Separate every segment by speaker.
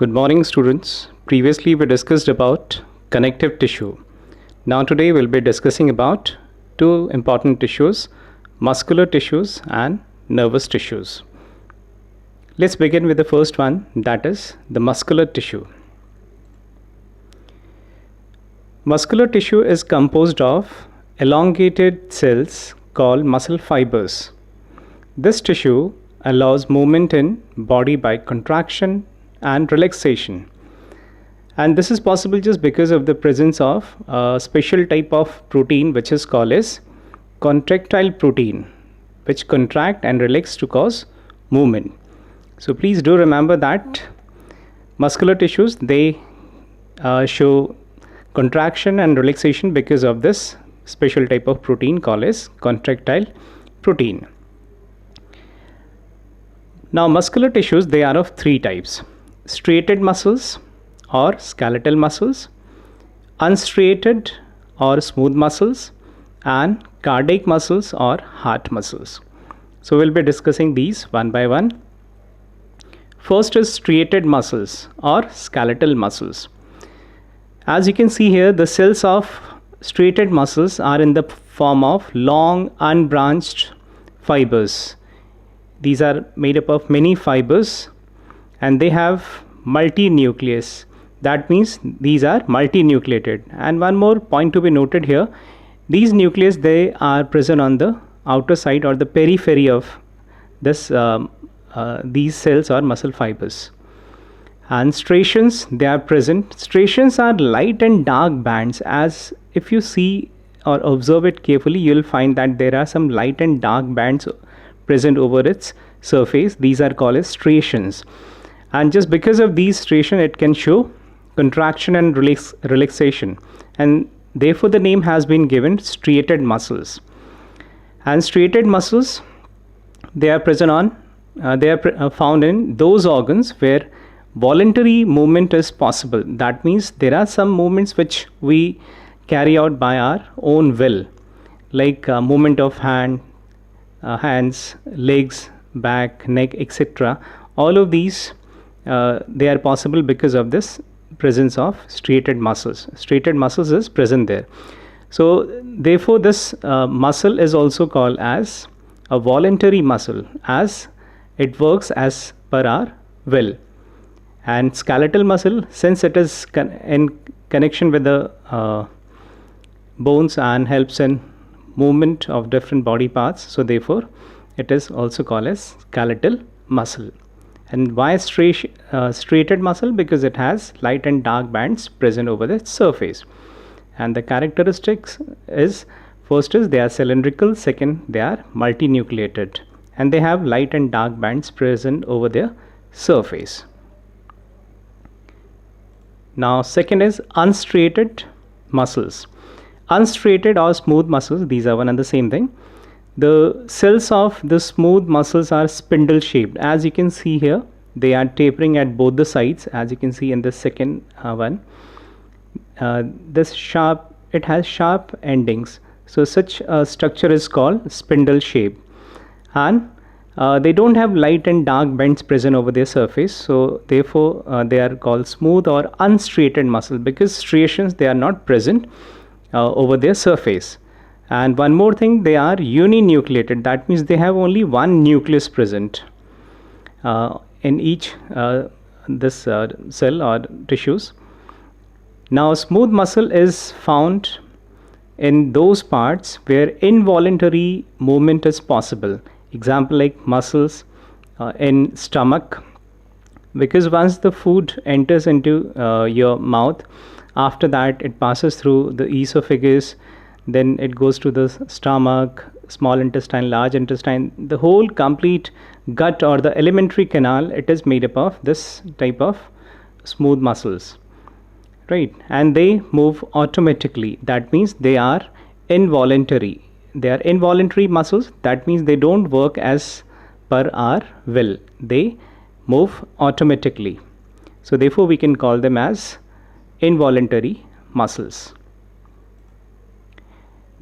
Speaker 1: Good morning, students. Previously, we discussed about connective tissue. Now, today we'll be discussing about two important tissues, muscular tissues and nervous tissues. Let's begin with the first one, that is the muscular tissue. Muscular tissue is composed of elongated cells called muscle fibers. This tissue allows movement in body by contraction and relaxation, and this is possible just because of the presence of a special type of protein which is called as contractile protein, which contract and relax to cause movement. So please do remember that muscular tissues, they show contraction and relaxation because of this special type of protein called as contractile protein. Now, muscular tissues, they are of three types: striated muscles or skeletal muscles, unstriated or smooth muscles, and cardiac muscles or heart muscles. So we'll be discussing these one by one. First is striated muscles or skeletal muscles. As you can see here, the cells of striated muscles are in the form of long unbranched fibers. These are made up of many fibers and they have multi-nucleus. That means these are multinucleated. And one more point to be noted here, these nucleus, they are present on the outer side or the periphery of this these cells or muscle fibers. And striations, they are present. Striations are light and dark bands. As if you see or observe it carefully, you will find that there are some light and dark bands present over its surface. These are called as striations, and just because of these striations, it can show contraction and relaxation, and therefore the name has been given striated muscles. And striated muscles, they are present on they are found in those organs where voluntary movement is possible. That means there are some movements which we carry out by our own will, like movement of hands, legs, back, neck, etc. All of these they are possible because of this presence of striated muscles. Striated muscles is present there. So therefore this muscle is also called as a voluntary muscle, as it works as per our will. And skeletal muscle, since it is in connection with the bones and helps in movement of different body parts, so therefore it is also called as skeletal muscle. And why striated muscle? Because it has light and dark bands present over the surface. And the characteristics is, first is they are cylindrical, second they are multinucleated, and they have light and dark bands present over their surface. Now second is unstriated muscles. Unstriated or smooth muscles, these are one and the same thing. The cells of the smooth muscles are spindle shaped. As you can see here, they are tapering at both the sides, as you can see in the second one. It has sharp endings. So such a structure is called spindle shape. And they don't have light and dark bends present over their surface. So therefore they are called smooth or unstriated muscle, because striations, they are not present over their surface. And one more thing, they are uninucleated. That means they have only one nucleus present in each cell or tissues. Now smooth muscle is found in those parts where involuntary movement is possible. Example like muscles in stomach, because once the food enters into your mouth, after that it passes through the esophagus, then it goes to the stomach, small intestine, large intestine, the whole complete gut or the alimentary canal, it is made up of this type of smooth muscles, right? And they move automatically. That means they are involuntary. They are involuntary muscles. That means they don't work as per our will. They move automatically. So therefore we can call them as involuntary muscles.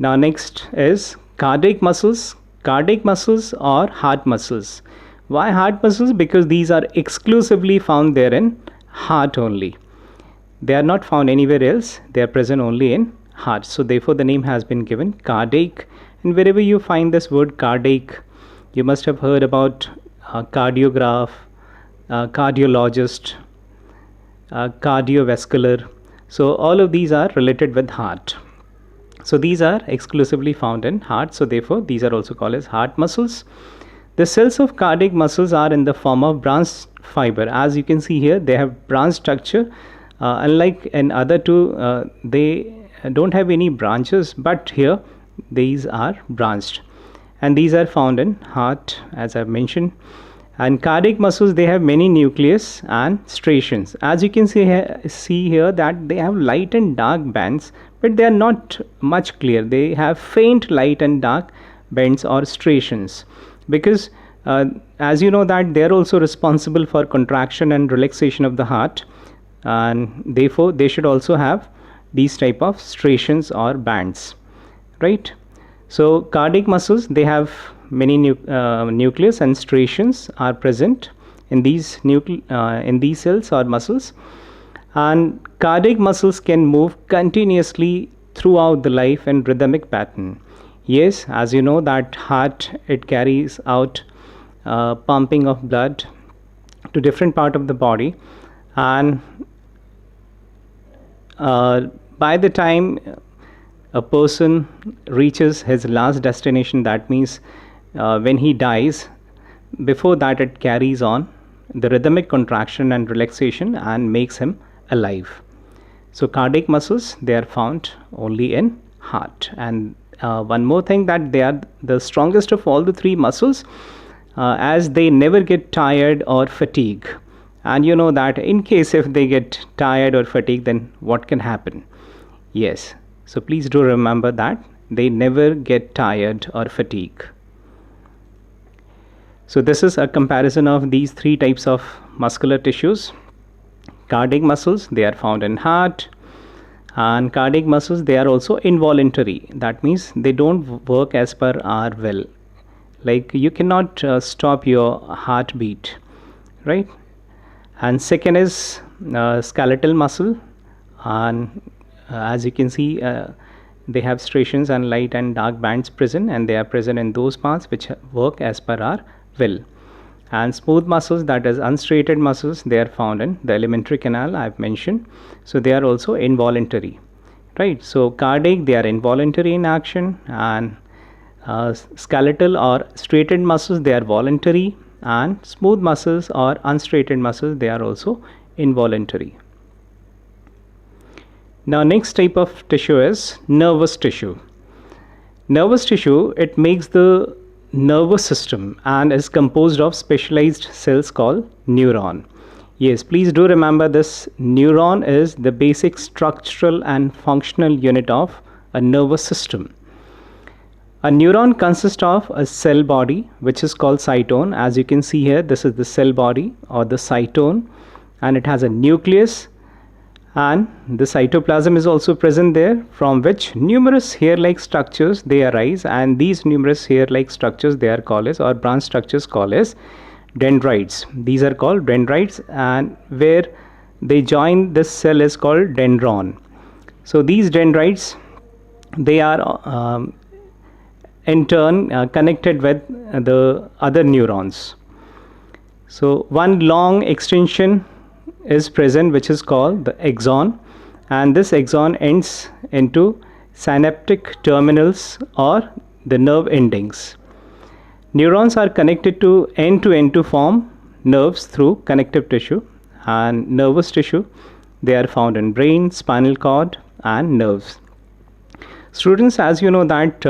Speaker 1: Now next is cardiac muscles. Cardiac muscles or heart muscles. Why heart muscles? Because these are exclusively found there in heart only. They are not found anywhere else. They are present only in heart. So therefore the name has been given cardiac. And wherever you find this word cardiac, you must have heard about cardiograph, cardiologist, cardiovascular. So all of these are related with heart. So these are exclusively found in heart. So therefore these are also called as heart muscles. The cells of cardiac muscles are in the form of branched fiber. As you can see here, they have branch structure. Unlike in other two, they don't have any branches, but here these are branched, and these are found in heart, as I've mentioned. And cardiac muscles, they have many nucleus and striations. As you can see here that they have light and dark bands, but they are not much clear. They have faint light and dark bands or striations, because as you know that they are also responsible for contraction and relaxation of the heart, and therefore they should also have these type of striations or bands, right? So cardiac muscles, they have many nucleus and striations are present in these cells or muscles. And cardiac muscles can move continuously throughout the life in rhythmic pattern. Yes, as you know that heart, it carries out pumping of blood to different part of the body, and by the time a person reaches his last destination, that means when he dies, before that it carries on the rhythmic contraction and relaxation and makes him alive. So cardiac muscles, they are found only in heart. And one more thing, that they are the strongest of all the three muscles, as they never get tired or fatigued. And you know that in case if they get tired or fatigued, then what can happen? Yes, so please do remember that they never get tired or fatigued. So this is a comparison of these three types of muscular tissues. Cardiac muscles, they are found in heart, and cardiac muscles, they are also involuntary. That means they don't work as per our will. Like you cannot stop your heartbeat, right? And second is skeletal muscle, and as you can see, they have striations and light and dark bands present, and they are present in those parts which work as per our will. And smooth muscles, that is unstriated muscles, they are found in the alimentary canal, I've mentioned. So they are also involuntary, right? So cardiac, they are involuntary in action, and skeletal or striated muscles, they are voluntary, and smooth muscles or unstriated muscles, they are also involuntary. Now next type of tissue is nervous tissue. Nervous tissue, it makes the nervous system and is composed of specialized cells called neuron. Yes, please do remember this. Neuron is the basic structural and functional unit of a nervous system. A neuron consists of a cell body which is called cytone. As you can see here, this is the cell body or the cytone, and it has a nucleus, and the cytoplasm is also present there, from which numerous hair-like structures they arise, and these numerous hair-like structures, they are called as, or branch structures called as, dendrites. These are called dendrites, and where they join this cell is called dendron. So these dendrites, they are in turn connected with the other neurons. So one long extension is present which is called the axon, and this axon ends into synaptic terminals or the nerve endings. Neurons are connected to end to form nerves through connective tissue, and nervous tissue, they are found in brain, spinal cord, and nerves. Students, as you know that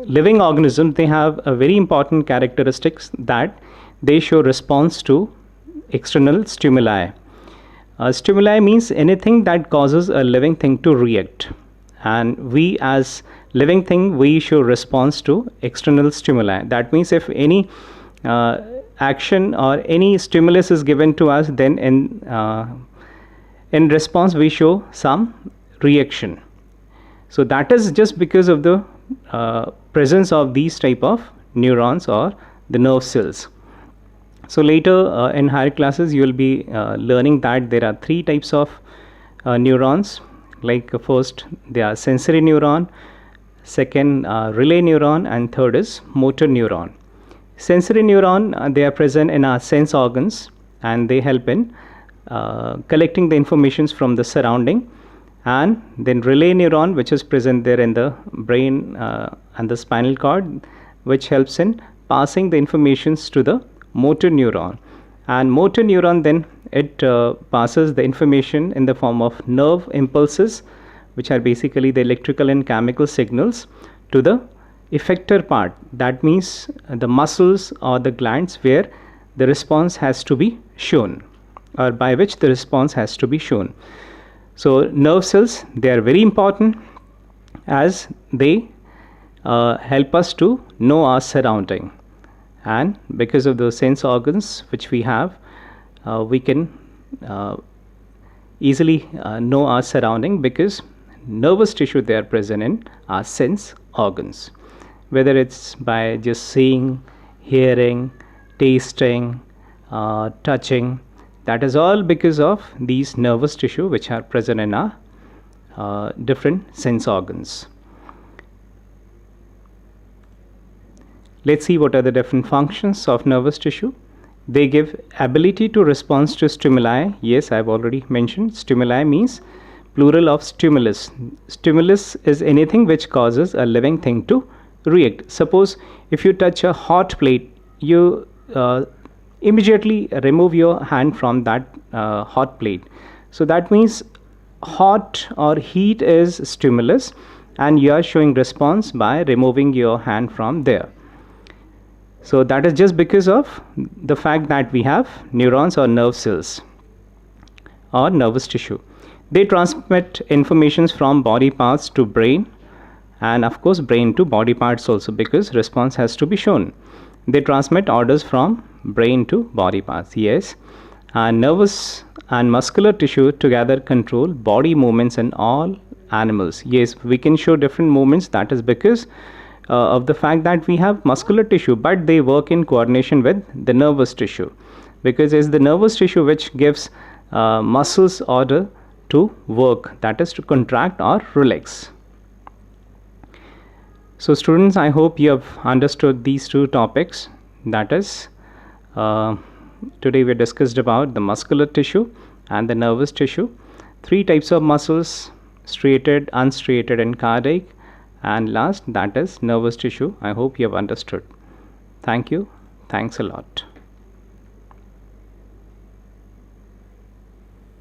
Speaker 1: living organisms, they have a very important characteristics, that they show response to external stimuli. Stimuli means anything that causes a living thing to react, and we as living thing, we show response to external stimuli. That means if any action or any stimulus is given to us, then in response we show some reaction. So that is just because of the presence of these type of neurons or the nerve cells. So later in higher classes you will be learning that there are three types of neurons. Like first they are sensory neuron, second relay neuron, and third is motor neuron. Sensory neuron, they are present in our sense organs, and they help in collecting the informations from the surrounding. And then relay neuron, which is present there in the brain and the spinal cord, which helps in passing the informations to the motor neuron. And motor neuron then it passes the information in the form of nerve impulses, which are basically the electrical and chemical signals, to the effector part. That means the muscles or the glands where the response has to be shown, or by which the response has to be shown. So nerve cells, they are very important as they help us to know our surrounding. And because of those sense organs which we have, we can easily know our surrounding, because nervous tissue, they are present in our sense organs, whether it's by just seeing, hearing, tasting, touching. That is all because of these nervous tissue which are present in our different sense organs. Let's see what are the different functions of nervous tissue. They give ability to respond to stimuli. Yes, I've already mentioned stimuli means plural of stimulus. Stimulus is anything which causes a living thing to react. Suppose if you touch a hot plate, you immediately remove your hand from that hot plate. So that means hot or heat is stimulus, and you are showing response by removing your hand from there. So that is just because of the fact that we have neurons or nerve cells or nervous tissue. They transmit informations from body parts to brain, and of course brain to body parts also, because response has to be shown. They transmit orders from brain to body parts. Yes, and nervous and muscular tissue together control body movements in all animals. Yes, we can show different movements. That is because of the fact that we have muscular tissue, but they work in coordination with the nervous tissue, because it's the nervous tissue which gives muscles order to work, that is to contract or relax. So students, I hope you have understood these two topics. That is, today we discussed about the muscular tissue and the nervous tissue. Three types of muscles: striated, unstriated, and cardiac. And last, that is nervous tissue. I hope you have understood. Thank you. Thanks a lot.